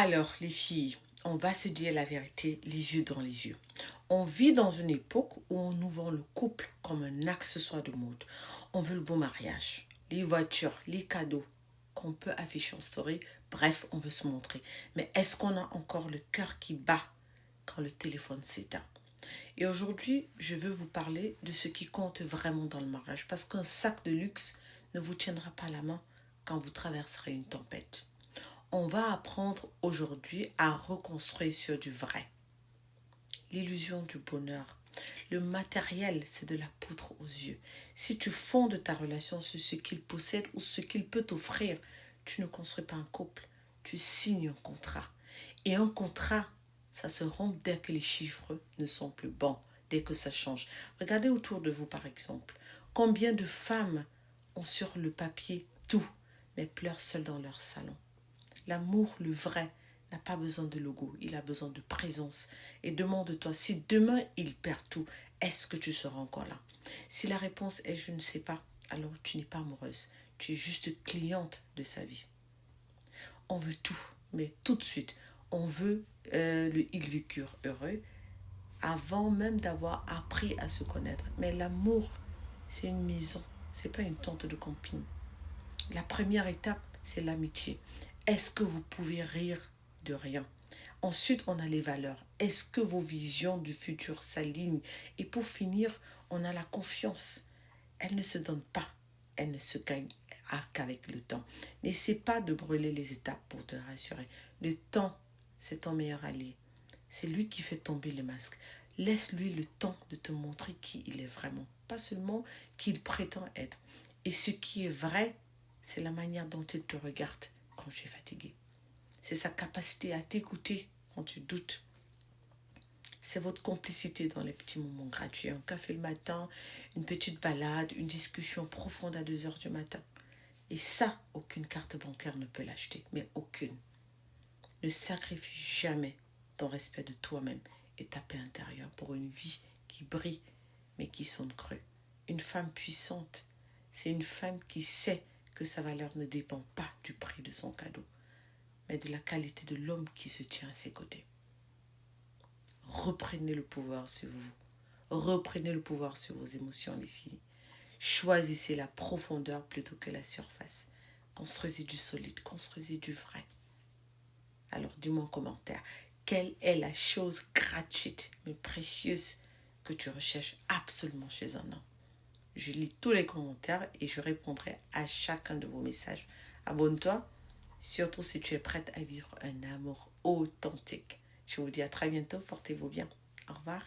Alors, les filles, on va se dire la vérité les yeux dans les yeux. On vit dans une époque où on nous vend le couple comme un accessoire de mode. On veut le beau mariage, les voitures, les cadeaux qu'on peut afficher en story. Bref, on veut se montrer. Mais est-ce qu'on a encore le cœur qui bat quand le téléphone s'éteint? Et aujourd'hui, je veux vous parler de ce qui compte vraiment dans le mariage. Parce qu'un sac de luxe ne vous tiendra pas la main quand vous traverserez une tempête. On va apprendre aujourd'hui à reconstruire sur du vrai. L'illusion du bonheur. Le matériel, c'est de la poudre aux yeux. Si tu fondes ta relation sur ce qu'il possède ou ce qu'il peut t'offrir, tu ne construis pas un couple, tu signes un contrat. Et un contrat, ça se rompt dès que les chiffres ne sont plus bons, dès que ça change. Regardez autour de vous, par exemple. Combien de femmes ont sur le papier tout, mais pleurent seules dans leur salon? L'amour, le vrai, n'a pas besoin de logo, il a besoin de présence. Et demande-toi, si demain il perd tout, est-ce que tu seras encore là? Si la réponse est je ne sais pas, alors tu n'es pas amoureuse, tu es juste cliente de sa vie. On veut tout, mais tout de suite. On veut ils vécurent heureux avant même d'avoir appris à se connaître. Mais l'amour, c'est une maison, c'est pas une tente de camping. La première étape, c'est l'amitié. Est-ce que vous pouvez rire de rien? Ensuite, on a les valeurs. Est-ce que vos visions du futur s'alignent? Et pour finir, on a la confiance. Elle ne se donne pas, elle ne se gagne qu'avec le temps. N'essaie pas de brûler les étapes pour te rassurer. Le temps, c'est ton meilleur allié. C'est lui qui fait tomber les masques. Laisse-lui le temps de te montrer qui il est vraiment, pas seulement qui il prétend être. Et ce qui est vrai, c'est la manière dont il te regarde quand tu es fatigué. C'est sa capacité à t'écouter quand tu doutes. C'est votre complicité dans les petits moments gratuits. Un café le matin, une petite balade, une discussion profonde à 2 heures du matin. Et ça, aucune carte bancaire ne peut l'acheter. Mais aucune. Ne sacrifie jamais ton respect de toi-même et ta paix intérieure pour une vie qui brille mais qui sonne creux. Une femme puissante, c'est une femme qui sait que sa valeur ne dépend pas du prix de son cadeau, mais de la qualité de l'homme qui se tient à ses côtés. Reprenez le pouvoir sur vous. Reprenez le pouvoir sur vos émotions, les filles. Choisissez la profondeur plutôt que la surface. Construisez du solide, construisez du vrai. Alors dis-moi en commentaire, quelle est la chose gratuite mais précieuse que tu recherches absolument chez un homme? Je lis tous les commentaires et je répondrai à chacun de vos messages. Abonne-toi, surtout si tu es prête à vivre un amour authentique. Je vous dis à très bientôt, portez-vous bien. Au revoir.